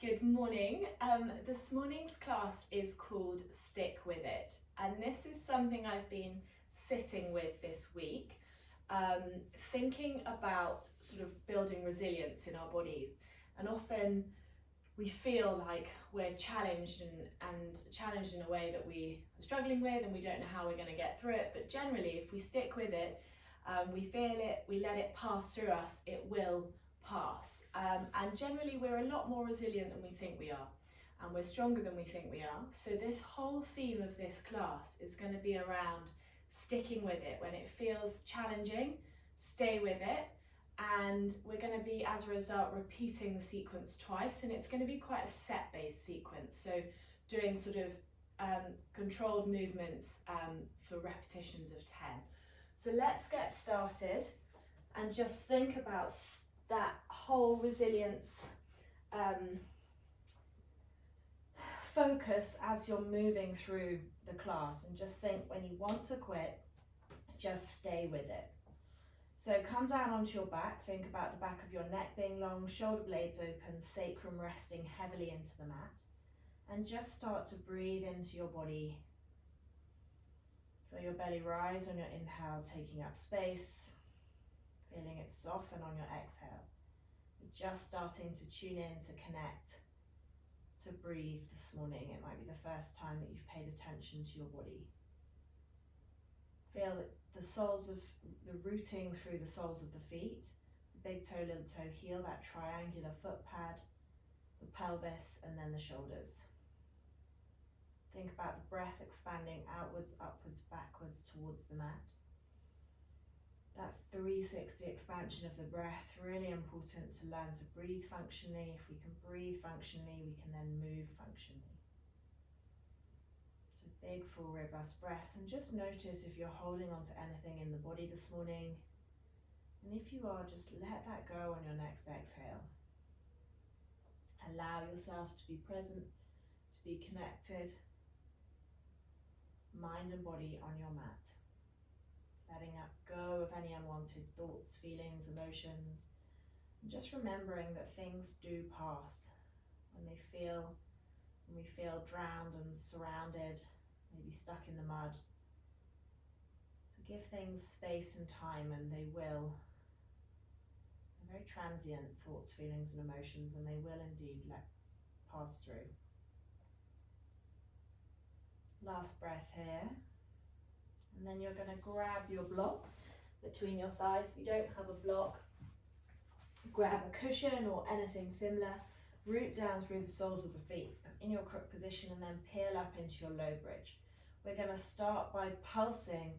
Good morning. This morning's class is called Stick With It, and this is something I've been sitting with this week, thinking about sort of building resilience in our bodies. And often we feel like we're challenged and challenged in a way that we are struggling with and we don't know how we're going to get through it. But generally, if we stick with it, we feel it, we let it pass through us, it will pass. And generally we're a lot more resilient than we think we are, and we're stronger than we think we are. So this whole theme of this class is going to be around sticking with it. When it feels challenging, stay with it. And we're going to be, as a result, repeating the sequence twice, and it's going to be quite a set-based sequence. So doing sort of controlled movements for repetitions of 10. So let's get started and just think about that whole resilience focus as you're moving through the class, and just think when you want to quit, just stay with it. So come down onto your back, think about the back of your neck being long, shoulder blades open, sacrum resting heavily into the mat, and just start to breathe into your body. Feel your belly rise on your inhale, taking up space, feeling it soften on your exhale. You're just starting to tune in, to connect, to breathe this morning. It might be the first time that you've paid attention to your body. Feel the soles of the rooting through the soles of the feet, the big toe, little toe, heel, that triangular foot pad, the pelvis, and then the shoulders. Think about the breath expanding outwards, upwards, backwards towards the mat. That 360 expansion of the breath, really important to learn to breathe functionally. If we can breathe functionally, we can then move functionally. So big, full, robust breaths, and just notice if you're holding on to anything in the body this morning. And if you are, just let that go on your next exhale. Allow yourself to be present, to be connected, mind and body on your mat. Letting go of any unwanted thoughts, feelings, emotions, and just remembering that things do pass. When we feel drowned and surrounded, maybe stuck in the mud. So give things space and time, and they will. They're very transient thoughts, feelings, and emotions, and they will indeed pass through. Last breath here. And then you're going to grab your block between your thighs. If you don't have a block, grab a cushion or anything similar. Root down through the soles of the feet in your crook position, and then peel up into your low bridge. We're going to start by pulsing,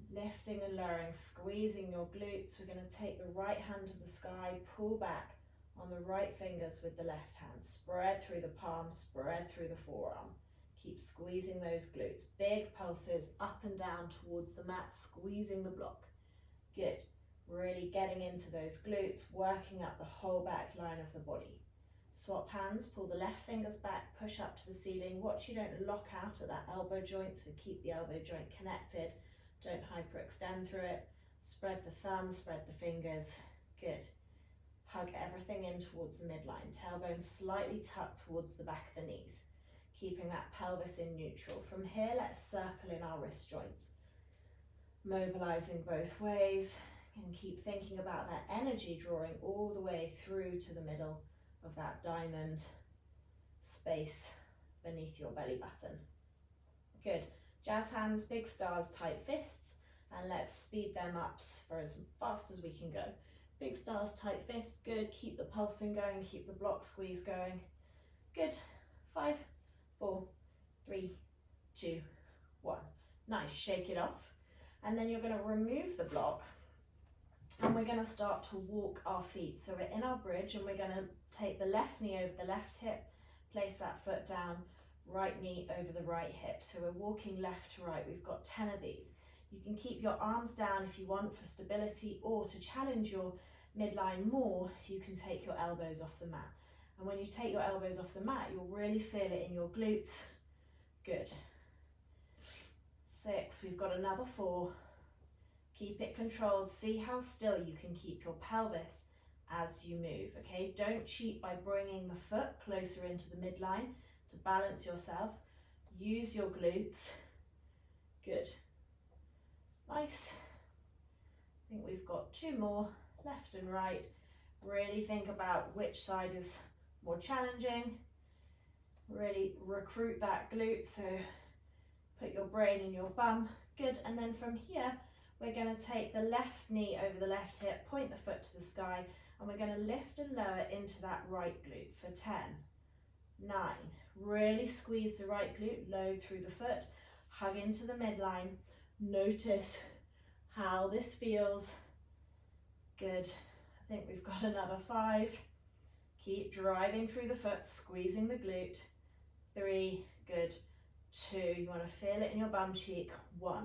lifting and lowering, squeezing your glutes. We're going to take the right hand to the sky, pull back on the right fingers with the left hand. Spread through the palm, spread through the forearm. Keep squeezing those glutes. Big pulses up and down towards the mat, squeezing the block. Good. Really getting into those glutes, working up the whole back line of the body. Swap hands, pull the left fingers back, push up to the ceiling. Watch you don't lock out at that elbow joint, so keep the elbow joint connected. Don't hyperextend through it. Spread the thumbs, spread the fingers. Good. Hug everything in towards the midline. Tailbone slightly tucked towards the back of the knees. Keeping that pelvis in neutral. From here, let's circle in our wrist joints. Mobilizing both ways, and keep thinking about that energy drawing all the way through to the middle of that diamond space beneath your belly button. Good. Jazz hands, big stars, tight fists, and let's speed them up for as fast as we can go. Big stars, tight fists, good. Keep the pulsing going, keep the block squeeze going. Good. 5, 4, 3, 2, 1. Nice, shake it off. And then you're going to remove the block, and we're going to start to walk our feet. So we're in our bridge, and we're going to take the left knee over the left hip, place that foot down, right knee over the right hip. So we're walking left to right. We've got 10 of these. You can keep your arms down if you want for stability, or to challenge your midline more, you can take your elbows off the mat. And when you take your elbows off the mat, you'll really feel it in your glutes. Good. 6, we've got another 4. Keep it controlled. See how still you can keep your pelvis as you move, okay? Don't cheat by bringing the foot closer into the midline to balance yourself. Use your glutes. Good. Nice. I think we've got 2 more, left and right. Really think about which side is more challenging. Really recruit that glute, so put your brain in your bum. Good, and then from here, we're going to take the left knee over the left hip, point the foot to the sky, and we're going to lift and lower into that right glute for 10, 9. Really squeeze the right glute, load through the foot, hug into the midline. Notice how this feels. Good. I think we've got another 5. Keep driving through the foot, squeezing the glute. 3, good. 2, you want to feel it in your bum cheek. 1,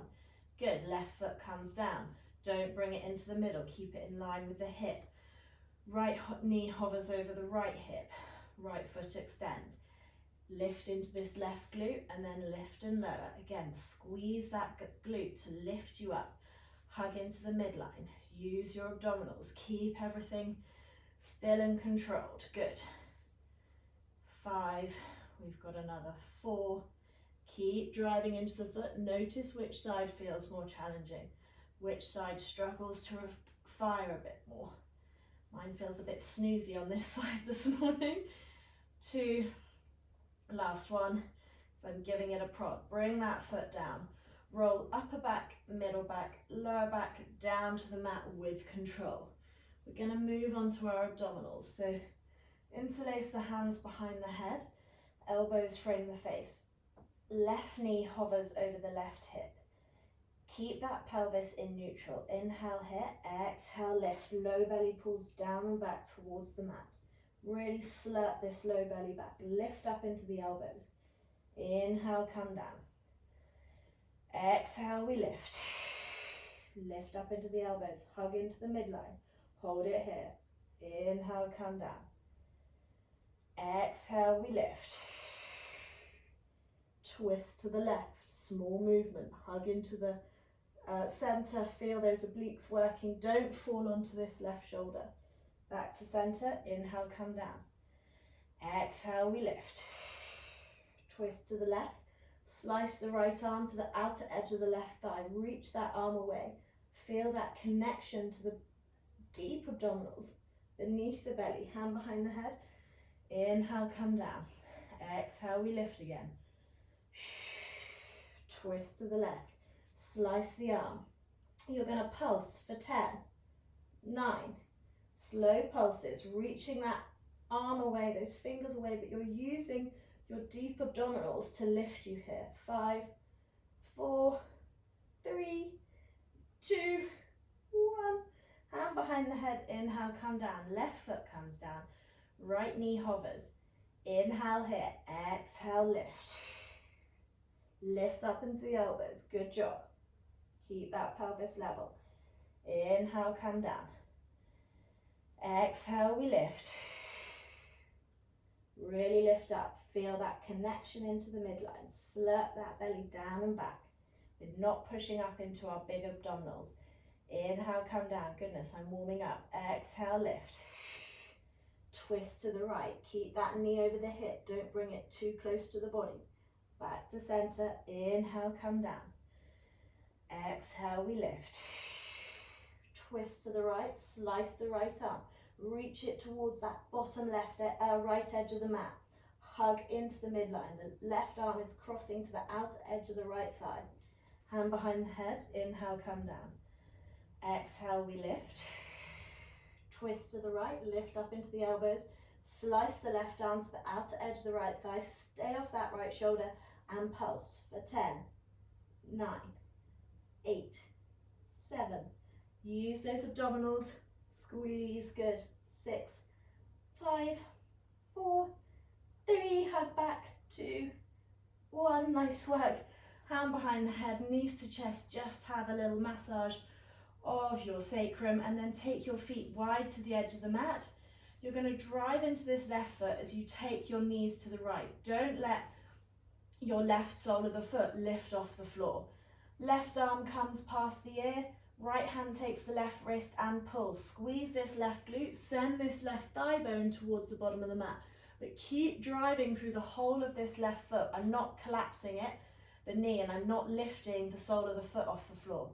good. Left foot comes down. Don't bring it into the middle. Keep it in line with the hip. Right knee hovers over the right hip. Right foot extends. Lift into this left glute and then lift and lower. Again, squeeze that glute to lift you up. Hug into the midline. Use your abdominals. Keep everything still and controlled. Good. 5. We've got another 4. Keep driving into the foot. Notice which side feels more challenging. Which side struggles to fire a bit more. Mine feels a bit snoozy on this side this morning. 2. Last one. So I'm giving it a prod. Bring that foot down. Roll upper back, middle back, lower back, down to the mat with control. We're going to move on to our abdominals. So interlace the hands behind the head, elbows frame the face. Left knee hovers over the left hip. Keep that pelvis in neutral. Inhale here, exhale, lift. Low belly pulls down and back towards the mat. Really slurp this low belly back. Lift up into the elbows. Inhale, come down. Exhale, we lift. Lift up into the elbows. Hug into the midline. Hold it here. Inhale, come down. Exhale, we lift. Twist to the left. Small movement. Hug into the center. Feel those obliques working. Don't fall onto this left shoulder. Back to center. Inhale, come down. Exhale, we lift. Twist to the left. Slice the right arm to the outer edge of the left thigh. Reach that arm away. Feel that connection to the deep abdominals beneath the belly. Hand behind the head. Inhale, come down. Exhale, we lift again. Twist to the left. Slice the arm. You're going to pulse for 10, 9. Slow pulses, reaching that arm away, those fingers away, but you're using your deep abdominals to lift you here. 5, 4, 3, 2, 1. Hand behind the head, inhale, come down. Left foot comes down. Right knee hovers. Inhale here, exhale, lift. Lift up into the elbows, good job. Keep that pelvis level. Inhale, come down. Exhale, we lift. Really lift up. Feel that connection into the midline. Slurp that belly down and back. We're not pushing up into our big abdominals. Inhale, come down. Goodness, I'm warming up. Exhale, lift. Twist to the right. Keep that knee over the hip. Don't bring it too close to the body. Back to center. Inhale, come down. Exhale, we lift. Twist to the right. Slice the right arm. Reach it towards that bottom right edge of the mat. Hug into the midline. The left arm is crossing to the outer edge of the right thigh. Hand behind the head. Inhale, come down. Exhale, we lift. Twist to the right. Lift up into the elbows. Slice the left arm to the outer edge of the right thigh. Stay off that right shoulder and pulse for 10, 9, 8, 7. Use those abdominals. Squeeze, good. 6, 5, 4, 3, hug back, 2, 1. Nice work. Hand behind the head, knees to chest. Just have a little massage of your sacrum and then take your feet wide to the edge of the mat. You're going to drive into this left foot as you take your knees to the right. Don't let your left sole of the foot lift off the floor. Left arm comes past the ear. Right hand takes the left wrist and pulls. Squeeze this left glute, send this left thigh bone towards the bottom of the mat. But keep driving through the whole of this left foot. I'm not collapsing it, the knee, and I'm not lifting the sole of the foot off the floor.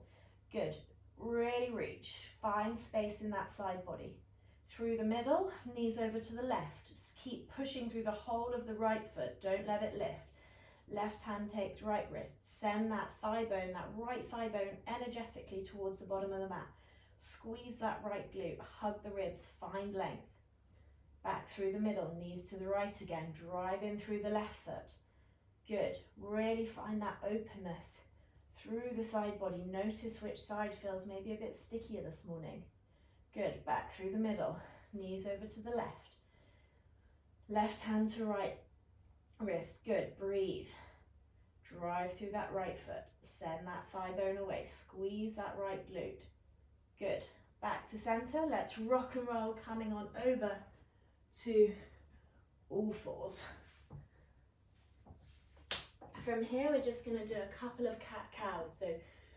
Good. Really reach. Find space in that side body. Through the middle, knees over to the left. Just keep pushing through the whole of the right foot. Don't let it lift. Left hand takes right wrist. Send that thigh bone, that right thigh bone, energetically towards the bottom of the mat. Squeeze that right glute. Hug the ribs. Find length. Back through the middle, knees to the right again. Drive in through the left foot. Good. Really find that openness through the side body. Notice which side feels maybe a bit stickier this morning. Good. Back through the middle, knees over to the left. Left hand to right wrist. Good. Breathe. Drive through that right foot. Send that thigh bone away. Squeeze that right glute. Good. Back to center. Let's rock and roll, coming on over to all fours. From here, we're just going to do a couple of cat-cows. So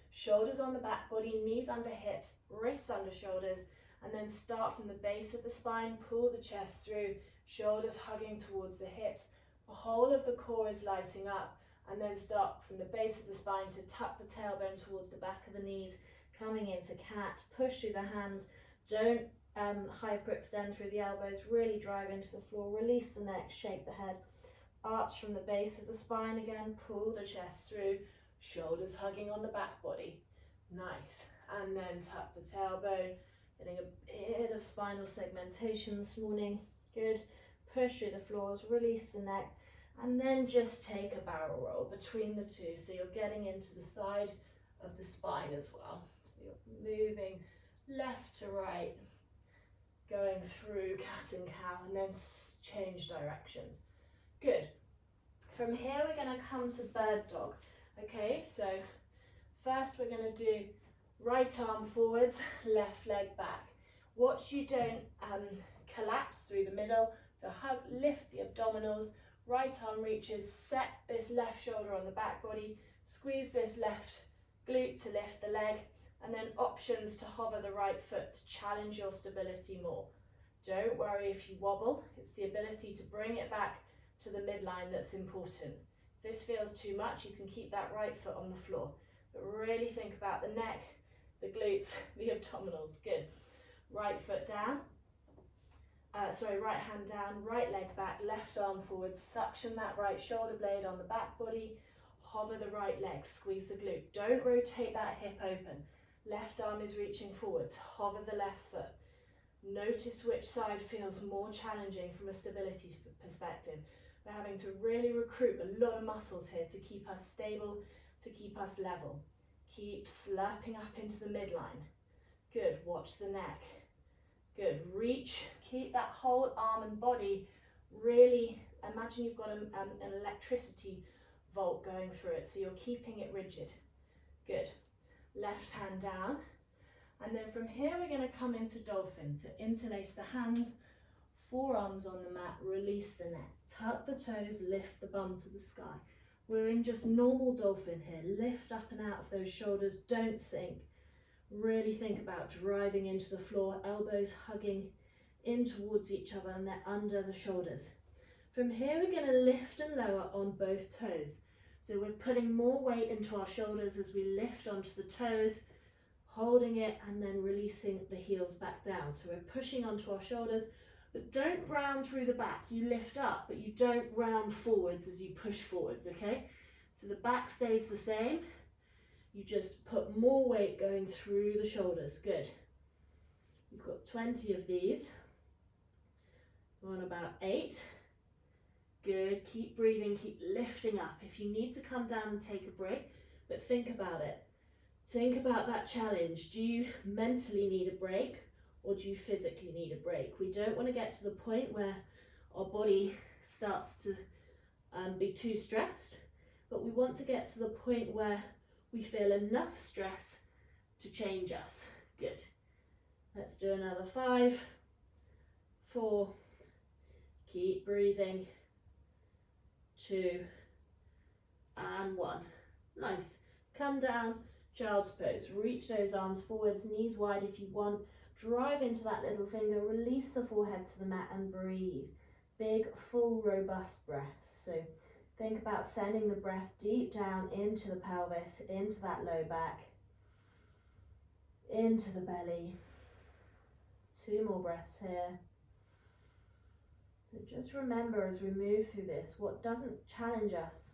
shoulders on the back body, knees under hips, wrists under shoulders, and then start from the base of the spine, pull the chest through, shoulders hugging towards the hips. The whole of the core is lighting up, and then start from the base of the spine to tuck the tailbone towards the back of the knees, coming into cat, push through the hands, don't hyperextend through the elbows, really drive into the floor, release the neck, shake the head, arch from the base of the spine again, pull the chest through, shoulders hugging on the back body, nice, and then tuck the tailbone, getting a bit of spinal segmentation this morning, good, push through the floors, release the neck, and then just take a barrel roll between the two, so you're getting into the side of the spine as well, so you're moving left to right, going through cat and cow, and then change directions. Good. From here, we're going to come to bird dog. Okay, so first we're going to do right arm forwards, left leg back. Watch you don't collapse through the middle, so hug, lift the abdominals, right arm reaches, set this left shoulder on the back body, squeeze this left glute to lift the leg, and then options to hover the right foot to challenge your stability more. Don't worry if you wobble, it's the ability to bring it back to the midline that's important. If this feels too much, you can keep that right foot on the floor, but really think about the neck, the glutes, the abdominals. Good. Right foot down, right hand down, right leg back, left arm forward, suction that right shoulder blade on the back body, hover the right leg, squeeze the glute. Don't rotate that hip open. Left arm is reaching forwards, hover the left foot. Notice which side feels more challenging from a stability perspective. We're having to really recruit a lot of muscles here to keep us stable, to keep us level. Keep slurping up into the midline. Good, watch the neck. Good, reach, keep that whole arm and body really, imagine you've got an electricity volt going through it, so you're keeping it rigid. Good, left hand down. And then from here, we're going to come into dolphin. So interlace the hands, forearms on the mat, release the neck. Tuck the toes, lift the bum to the sky. We're in just normal dolphin here. Lift up and out of those shoulders, don't sink. Really think about driving into the floor, elbows hugging in towards each other, and they're under the shoulders. From here, we're going to lift and lower on both toes. So we're putting more weight into our shoulders as we lift onto the toes, holding it and then releasing the heels back down. So we're pushing onto our shoulders, but don't round through the back. You lift up, but you don't round forwards as you push forwards, okay? So the back stays the same. You just put more weight going through the shoulders. Good. You've got 20 of these. We're on about 8. Good. Keep breathing, keep lifting up. If you need to come down and take a break, but think about it. Think about that challenge. Do you mentally need a break, or do you physically need a break? We don't want to get to the point where our body starts to be too stressed, but we want to get to the point where we feel enough stress to change us. Good. Let's do another 5, 4, keep breathing, 2, and 1. Nice. Come down, Child's pose. Reach those arms forwards, knees wide if you want. Drive into that little finger, release the forehead to the mat and breathe. Big, full, robust breath. So think about sending the breath deep down into the pelvis, into that low back, into the belly. 2 more breaths here. So just remember as we move through this, what doesn't challenge us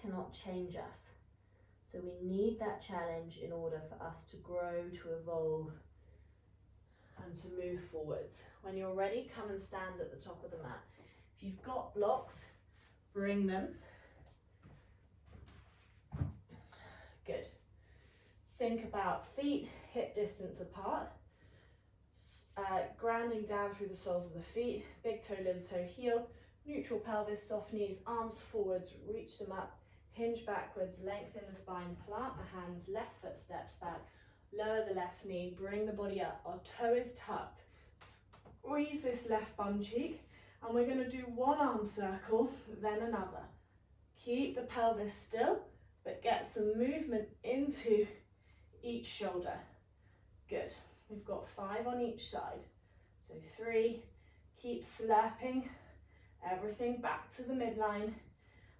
cannot change us. So we need that challenge in order for us to grow, to evolve, and to move forwards. When you're ready, come and stand at the top of the mat. If you've got blocks, bring them. Good. Think about feet hip distance apart, grounding down through the soles of the feet, big toe, little toe, heel, neutral pelvis, soft knees, arms forwards, reach them up, hinge backwards, lengthen the spine, plant the hands, left foot steps back, lower the left knee, bring the body up, our toe is tucked, squeeze this left bum cheek, and we're going to do one arm circle, then another. Keep the pelvis still, but get some movement into each shoulder. Good. We've got 5 on each side. So 3, keep slapping everything back to the midline,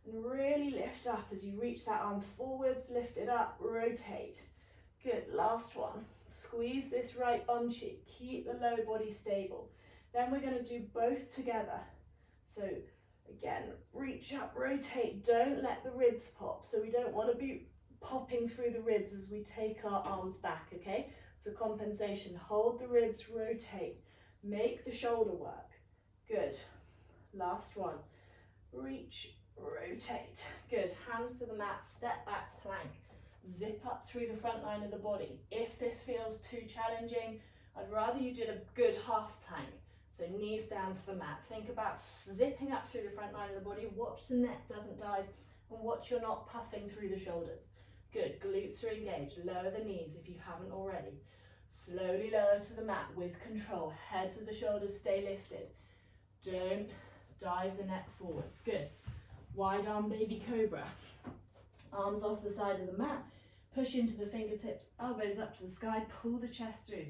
and really lift up as you reach that arm forwards, lift it up, rotate. Good, last one. Squeeze this right bum cheek, keep the low body stable. Then we're going to do both together. So again, reach up, rotate, don't let the ribs pop. So we don't want to be popping through the ribs as we take our arms back, okay? So compensation, hold the ribs, rotate, make the shoulder work. Good, last one. Reach, rotate. Good, hands to the mat, step back, plank. Zip up through the front line of the body. If this feels too challenging, I'd rather you did a good half plank. So knees down to the mat. Think about zipping up through the front line of the body. Watch the neck doesn't dive, and watch you're not puffing through the shoulders. Good, glutes are engaged. Lower the knees if you haven't already. Slowly lower to the mat with control. Heads of the shoulders stay lifted. Don't dive the neck forwards. Good. Wide arm baby cobra. Arms off the side of the mat. Push into the fingertips, elbows up to the sky, pull the chest through.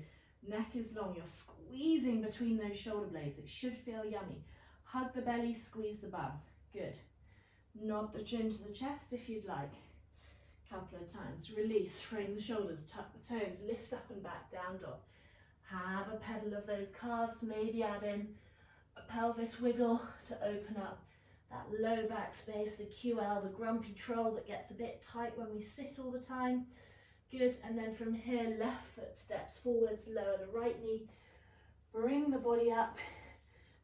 Neck is long, you're squeezing between those shoulder blades. It should feel yummy. Hug the belly, squeeze the bum. Good. Nod the chin to the chest if you'd like. Couple of times. Release, frame the shoulders, tuck the toes, lift up and back, down dog. Have a pedal of those calves, maybe add in a pelvis wiggle to open up that low back space, the QL, the grumpy troll that gets a bit tight when we sit all the time. Good, and then from here, left foot steps forwards, lower the right knee, bring the body up,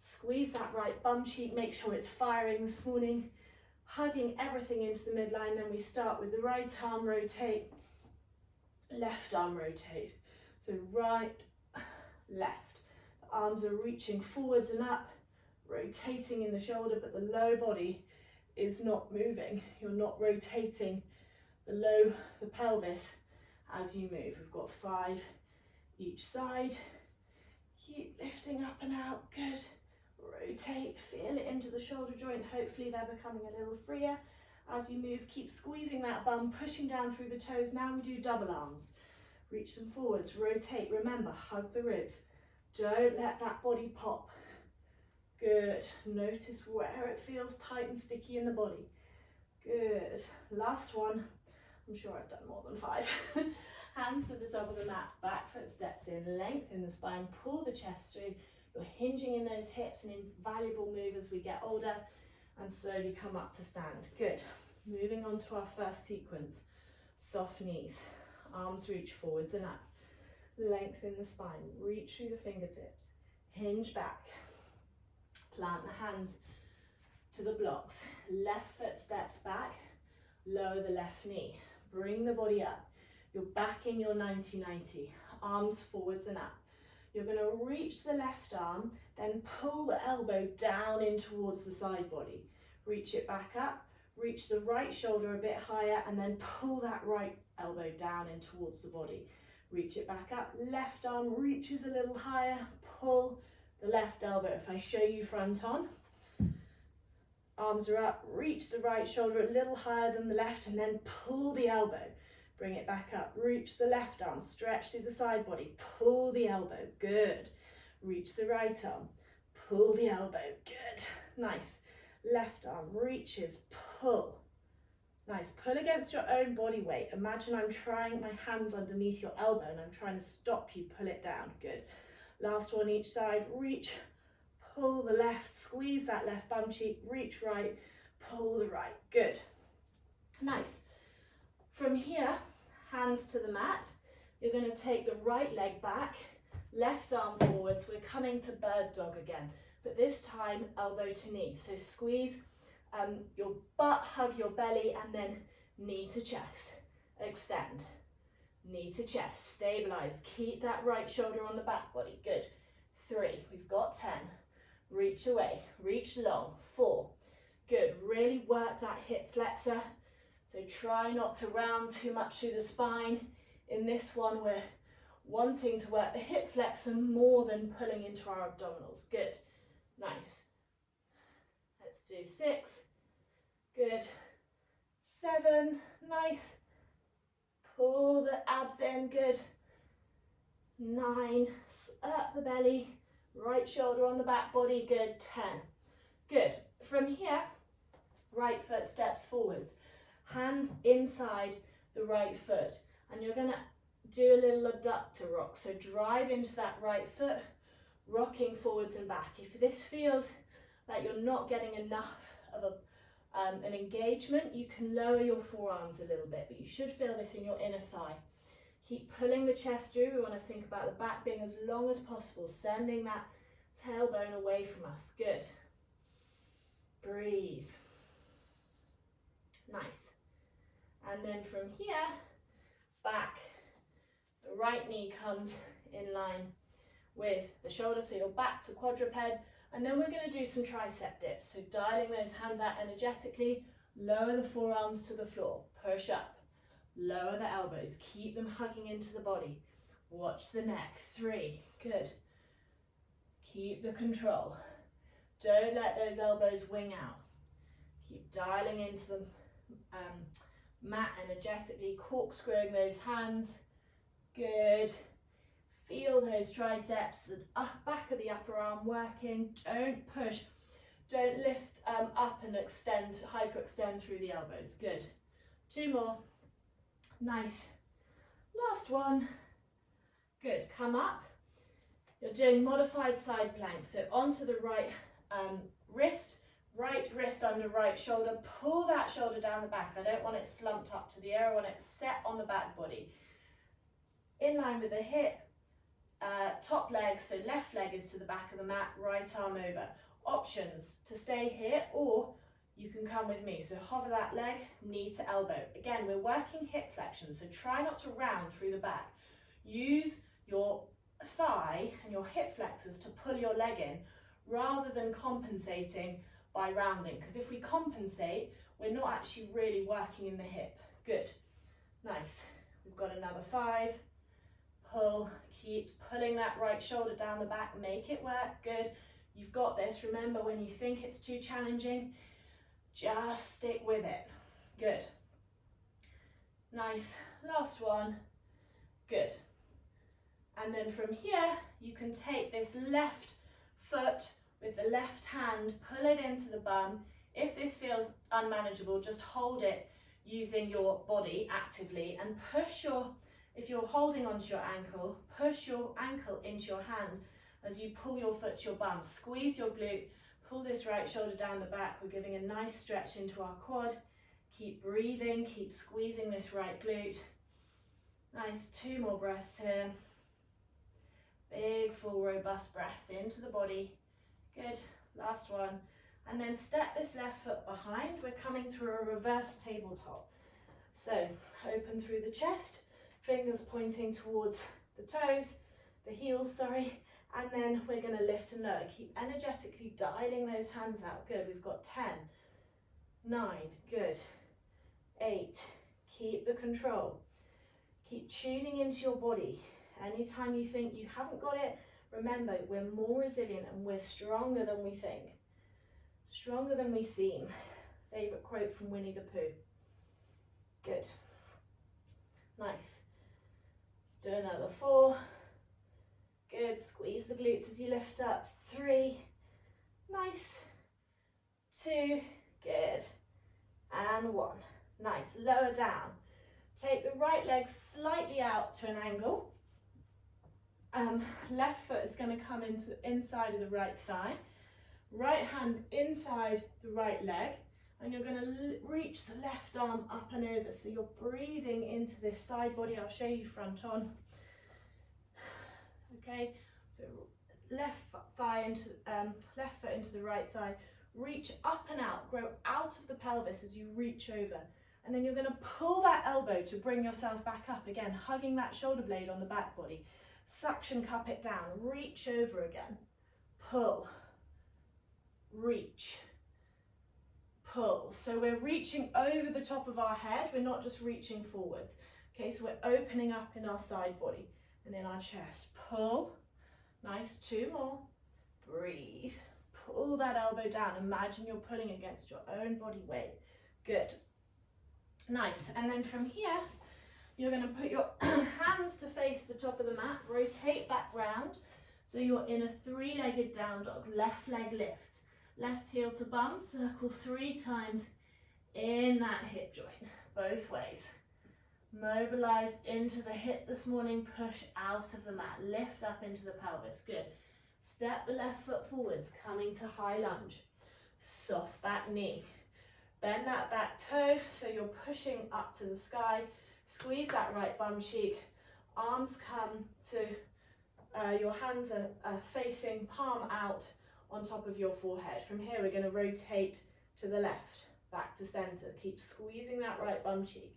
squeeze that right bum cheek, make sure it's firing this morning, hugging everything into the midline. Then we start with the right arm rotate, left arm rotate. So right, left. The arms are reaching forwards and up, rotating in the shoulder, but the low body is not moving. You're not rotating the pelvis as you move. We've got 5 each side. Keep lifting up and out. Good. Rotate, feel it into the shoulder joint. Hopefully they're becoming a little freer as you move. Keep squeezing that bum, pushing down through the toes. Now we do double arms. Reach them forwards, rotate. Remember, hug the ribs. Don't let that body pop. Good. Notice where it feels tight and sticky in the body. Good. Last one. I'm sure I've done more than 5. Hands to the top of the mat, back foot steps in, lengthen the spine, pull the chest through. You're hinging in those hips, an invaluable move as we get older, and slowly come up to stand. Good. Moving on to our first sequence. Soft knees, arms reach forwards and up. Lengthen the spine, reach through the fingertips, hinge back. Plant the hands to the blocks. Left foot steps back, lower the left knee. Bring the body up. You're back in your 90-90. Arms forwards and up. You're going to reach the left arm, then pull the elbow down in towards the side body. Reach it back up, reach the right shoulder a bit higher, and then pull that right elbow down in towards the body. Reach it back up, left arm reaches a little higher, pull the left elbow. If I show you front on, arms are up, reach the right shoulder a little higher than the left, and then pull the elbow. Bring it back up. Reach the left arm, stretch through the side body, pull the elbow, good. Reach the right arm, pull the elbow, good. Nice. Left arm reaches, pull. Nice. Pull against your own body weight. Imagine I'm trying my hands underneath your elbow and I'm trying to stop you, pull it down, good. Last one each side, reach, pull the left, squeeze that left bum cheek, reach right, pull the right, good. Nice. From here, hands to the mat. You're going to take the right leg back, left arm forwards. We're coming to bird dog again, but this time elbow to knee. So squeeze your butt, hug your belly, and then knee to chest. Extend. Knee to chest. Stabilize. Keep that right shoulder on the back body. Good. 3. We've got 10. Reach away. Reach long. 4. Good. Really work that hip flexor. So try not to round too much through the spine. In this one, we're wanting to work the hip flexor more than pulling into our abdominals. Good. Nice. Let's do 6. Good. 7. Nice. Pull the abs in. Good. 9. Up the belly. Right shoulder on the back body. Good. 10. Good. From here, right foot steps forwards. Hands inside the right foot, and you're going to do a little abductor rock. So drive into that right foot, rocking forwards and back. If this feels like you're not getting enough of an engagement, you can lower your forearms a little bit, but you should feel this in your inner thigh. Keep pulling the chest through. We want to think about the back being as long as possible, sending that tailbone away from us. Good. Breathe. Nice. And then from here, back, the right knee comes in line with the shoulder, so you're back to quadruped, and then we're going to do some tricep dips. So dialing those hands out energetically, lower the forearms to the floor, push up, lower the elbows, keep them hugging into the body, watch the neck. 3, good. Keep the control. Don't let those elbows wing out. Keep dialing into the mat energetically, corkscrewing those hands. Good. Feel those triceps, the back of the upper arm working. Don't push. Don't lift up and extend, hyperextend through the elbows. Good. 2 more. Nice. Last one. Good. Come up. You're doing modified side plank. So onto the right wrist. Right wrist under right shoulder, pull that shoulder down the back. I don't want it slumped up to the air, I want it set on the back body. In line with the hip, top leg, so left leg is to the back of the mat, right arm over. Options to stay here, or you can come with me. So hover that leg, knee to elbow. Again, we're working hip flexion, so try not to round through the back. Use your thigh and your hip flexors to pull your leg in, rather than compensating by rounding, because if we compensate, we're not actually really working in the hip. Good. Nice. We've got another 5. Pull. Keep pulling that right shoulder down the back. Make it work. Good. You've got this. Remember, when you think it's too challenging, just stick with it. Good. Nice. Last one. Good. And then from here, you can take this left foot with the left hand, pull it into the bum. If this feels unmanageable, just hold it using your body actively and push your, if you're holding onto your ankle, push your ankle into your hand as you pull your foot to your bum. Squeeze your glute, pull this right shoulder down the back. We're giving a nice stretch into our quad. Keep breathing, keep squeezing this right glute. Nice, 2 more breaths here. Big, full, robust breaths into the body. Good, last one. And then step this left foot behind. We're coming to a reverse tabletop. So open through the chest, fingers pointing towards the toes, the heels, sorry. And then we're going to lift and lower. Keep energetically dialing those hands out. Good, we've got 10, 9, good, 8, keep the control. Keep tuning into your body. Anytime you think you haven't got it, remember, we're more resilient and we're stronger than we think. Stronger than we seem. Favourite quote from Winnie the Pooh. Good. Nice. Let's do another 4. Good, squeeze the glutes as you lift up. 3, nice. 2, good. And 1, nice. Lower down. Take the right leg slightly out to an angle. Left foot is going to come into the inside of the right thigh. Right hand inside the right leg. And you're going to reach the left arm up and over. So you're breathing into this side body. I'll show you front on. Okay, so left foot into the right thigh. Reach up and out. Grow out of the pelvis as you reach over. And then you're going to pull that elbow to bring yourself back up again, hugging that shoulder blade on the back body. Suction cup it down. Reach over again. Pull. Reach. Pull. So we're reaching over the top of our head. We're not just reaching forwards. Okay, so we're opening up in our side body and in our chest. Pull. Nice. 2 more. Breathe. Pull that elbow down. Imagine you're pulling against your own body weight. Good. Nice. And then from here, you're going to put your hands to face the top of the mat. Rotate back round. So you're in a 3-legged down dog. Left leg lifts. Left heel to bum. Circle 3 times in that hip joint. Both ways. Mobilize into the hip this morning. Push out of the mat. Lift up into the pelvis. Good. Step the left foot forwards. Coming to high lunge. Soft back knee. Bend that back toe so you're pushing up to the sky. Squeeze that right bum cheek. Arms come to, your hands are facing palm out on top of your forehead. From here, we're going to rotate to the left, back to center. Keep squeezing that right bum cheek.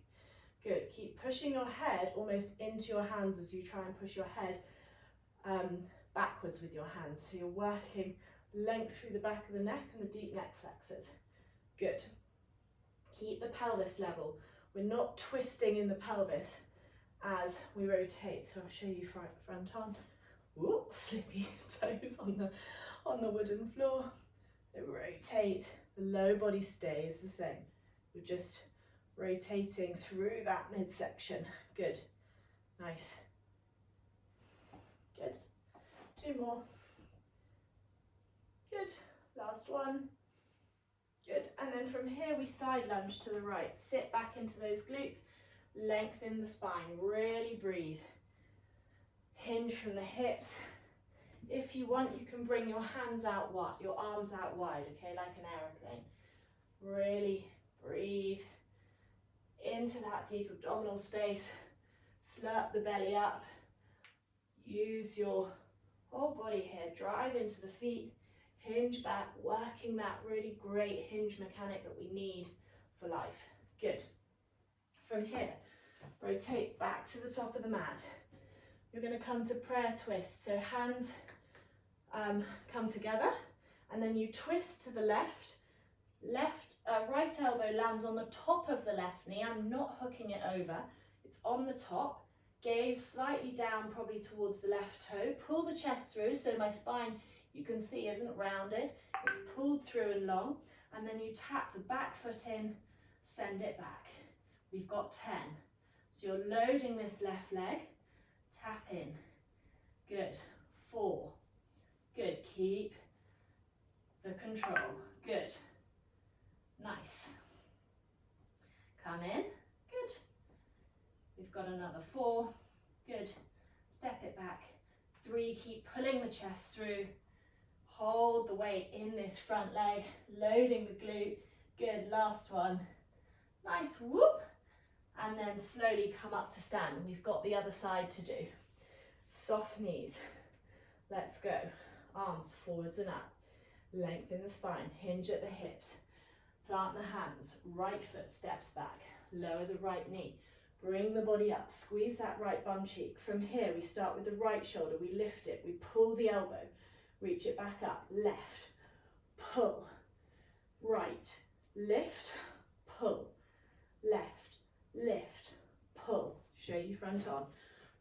Good. Keep pushing your head almost into your hands as you try and push your head backwards with your hands. So you're working length through the back of the neck and the deep neck flexors. Good. Keep the pelvis level. We're not twisting in the pelvis as we rotate. So I'll show you front on. Ooh, slippy toes on the wooden floor. So rotate. The low body stays the same. We're just rotating through that midsection. Good. Nice. Good. 2 more. Good. Last one. Good. And then from here we side lunge to the right. Sit back into those glutes. Lengthen the spine. Really breathe. Hinge from the hips. If you want, you can bring your hands out wide, your arms out wide, okay, like an aeroplane. Really breathe into that deep abdominal space. Slurp the belly up. Use your whole body here. Drive into the feet. Hinge back, working that really great hinge mechanic that we need for life. Good. From here, rotate back to the top of the mat. You're going to come to prayer twist. So hands come together and then you twist to the left. Right elbow lands on the top of the left knee. I'm not hooking it over. It's on the top. Gaze slightly down, probably towards the left toe. Pull the chest through so my spine, you can see, isn't rounded. It's pulled through and long. And then you tap the back foot in, send it back. We've got 10. So you're loading this left leg. Tap in. Good. 4. Good. Keep the control. Good. Nice. Come in. Good. We've got another 4. Good. Step it back. 3. Keep pulling the chest through. Hold the weight in this front leg. Loading the glute. Good. Last one. Nice. Whoop. And then slowly come up to stand. We've got the other side to do. Soft knees. Let's go. Arms forwards and up. Lengthen the spine. Hinge at the hips. Plant the hands. Right foot steps back. Lower the right knee. Bring the body up. Squeeze that right bum cheek. From here, we start with the right shoulder. We lift it. We pull the elbow. Reach it back up. Left. Pull. Right. Lift. Pull. Left. Lift, pull, show you front on,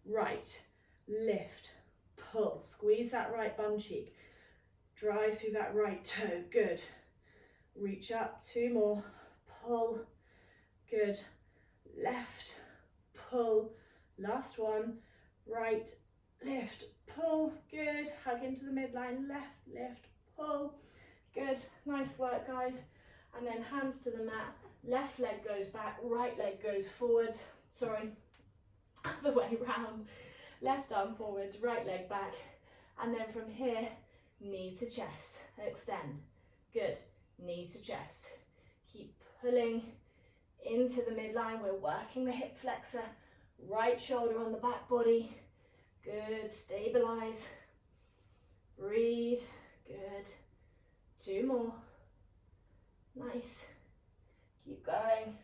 right, lift, pull, squeeze that right bum cheek, drive through that right toe, good, reach up, 2 more, pull, good, left, pull. Last one, right, lift, pull, good. Hug into the midline, left, lift, pull, good. Nice work, guys. And then hands to the mat, left leg goes back, right leg goes forwards, sorry, other way round. Left arm forwards, right leg back, and then from here, knee to chest, extend, good, knee to chest. Keep pulling into the midline, we're working the hip flexor, right shoulder on the back body, good, stabilize, breathe, good, 2 more, nice, keep going,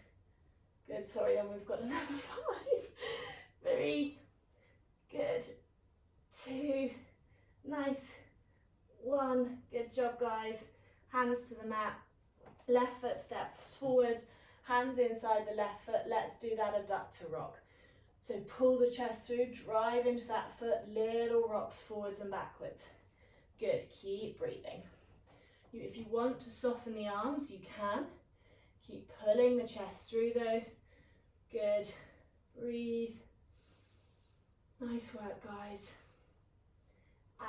good, sorry, then we've got another 5, 3, good, 2, nice, 1, good job guys, hands to the mat, left foot steps forward, hands inside the left foot, let's do that adductor rock. So pull the chest through, drive into that foot, little rocks forwards and backwards. Good, keep breathing. If you want to soften the arms, you can. Keep pulling the chest through though. Good, breathe. Nice work guys.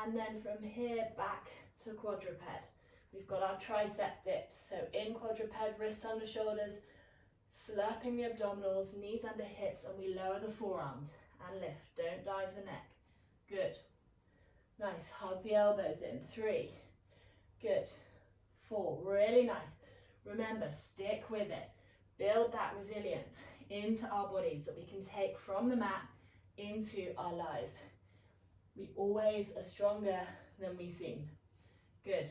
And then from here back to quadruped. We've got our tricep dips. So in quadruped, wrists under shoulders, slurping the abdominals, knees under hips, and we lower the forearms and lift. Don't dive the neck. Good. Nice. Hug the elbows in. 3. Good. 4. Really nice. Remember, stick with it. Build that resilience into our bodies that we can take from the mat into our lives. We always are stronger than we seem. Good.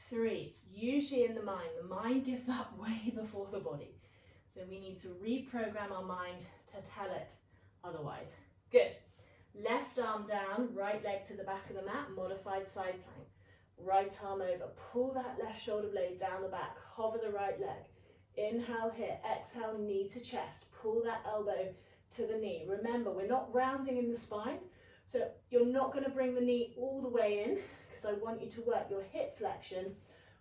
3, it's usually in the mind. The mind gives up way before the body. So we need to reprogram our mind to tell it otherwise. Good. Left arm down, right leg to the back of the mat, modified side plank. Right arm over, pull that left shoulder blade down the back, hover the right leg. Inhale here, exhale, knee to chest. Pull that elbow to the knee. Remember, we're not rounding in the spine, so you're not going to bring the knee all the way in, because I want you to work your hip flexion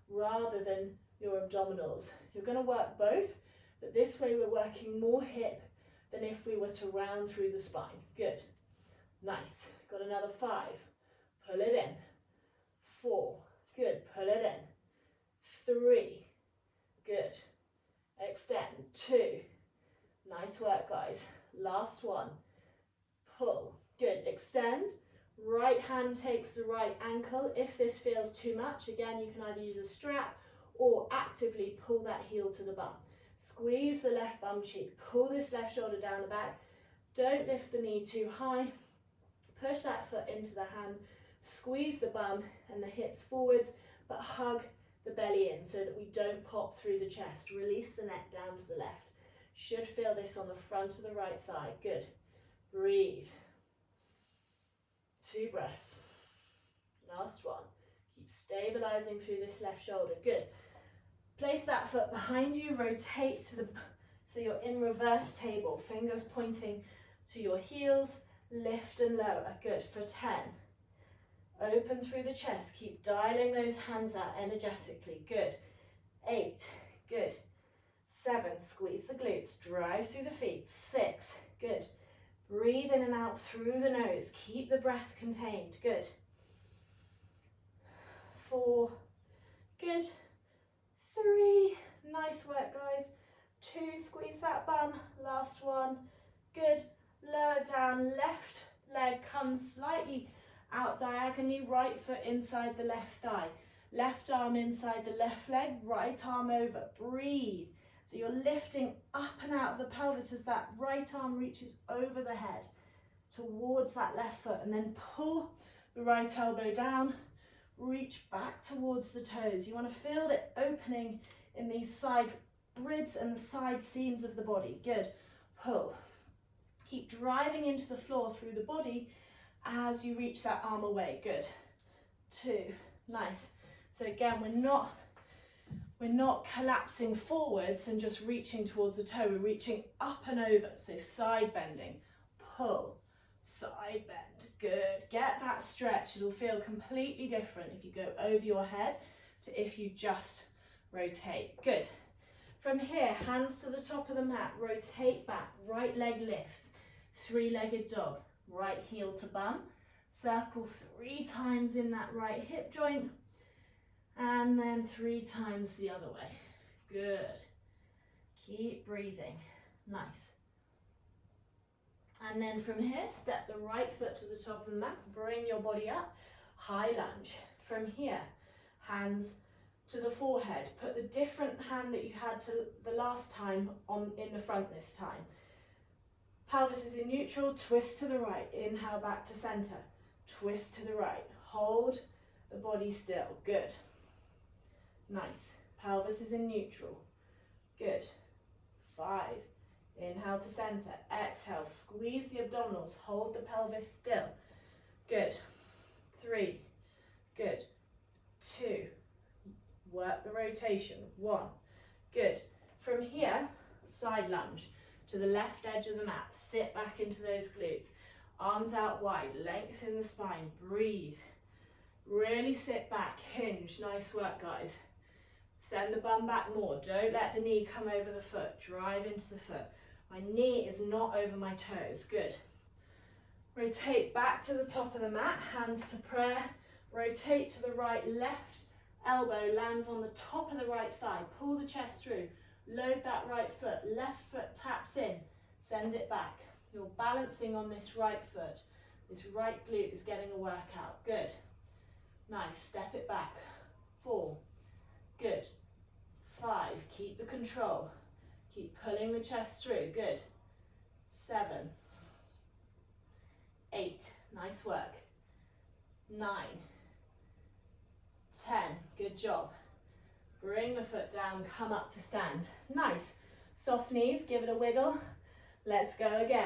rather than your abdominals. You're going to work both, but this way we're working more hip than if we were to round through the spine. Good. Nice. Got another 5. Pull it in. 4. Good. Pull it in. 3. Good. Extend. 2. Nice work, guys. Last one. Pull. Good. Extend. Right hand takes the right ankle. If this feels too much, again, you can either use a strap or actively pull that heel to the bum. Squeeze the left bum cheek. Pull this left shoulder down the back. Don't lift the knee too high. Push that foot into the hand. Squeeze the bum and the hips forwards, but hug the belly in so that we don't pop through the chest. Release the neck down to the left. Should feel this on the front of the right thigh. Good. Breathe. 2 breaths. Last one. Keep stabilizing through this left shoulder. Good. Place that foot behind you. Rotate to the, so you're in reverse table. Fingers pointing to your heels. Lift and lower. Good. For 10. Open through the chest. Keep dialing those hands out energetically. Good. 8. Good. 7. Squeeze the glutes. Drive through the feet. 6. Good. Breathe in and out through the nose. Keep the breath contained. Good. 4. Good. 3. Nice work, guys. 2. Squeeze that bum. Last one. Good. Lower down. Left leg comes slightly out diagonally. Right foot inside the left thigh. Left arm inside the left leg. Right arm over. Breathe. So you're lifting up and out of the pelvis as that right arm reaches over the head towards that left foot, and then pull the right elbow down, reach back towards the toes. You want to feel it opening in these side ribs and the side seams of the body. Good. Pull. Keep driving into the floor through the body as you reach that arm away. Good. 2. Nice. So again, we're not collapsing forwards and just reaching towards the toe. We're reaching up and over. So side bending, pull, side bend. Good. Get that stretch. It'll feel completely different if you go over your head to if you just rotate. Good. From here, hands to the top of the mat, rotate back, right leg lifts, three-legged dog, right heel to bum, circle 3 times in that right hip joint, and then 3 times the other way. Good. Keep breathing. Nice. And then from here, step the right foot to the top of the mat, bring your body up, high lunge. From here, hands to the forehead. Put the different hand that you had to the last time on in the front this time. Pelvis is in neutral, twist to the right, inhale back to center, twist to the right, hold the body still, good. Nice, pelvis is in neutral, good. 5, inhale to center, exhale, squeeze the abdominals, hold the pelvis still, good. 3, good. 2, work the rotation, 1, good. From here, side lunge to the left edge of the mat, sit back into those glutes, arms out wide, lengthen the spine, breathe, really sit back, hinge, nice work guys. Send the bum back more, don't let the knee come over the foot, drive into the foot. My knee is not over my toes, good. Rotate back to the top of the mat, hands to prayer, rotate to the right, left elbow lands on the top of the right thigh, pull the chest through, load that right foot, left foot taps in, send it back. You're balancing on this right foot, this right glute is getting a workout, good. Nice, step it back, 4, good. 5, keep the control, keep pulling the chest through, good. 7, 8, nice work. 9, 10, good job. Bring the foot down, come up to stand. Nice. Soft knees, give it a wiggle. Let's go again.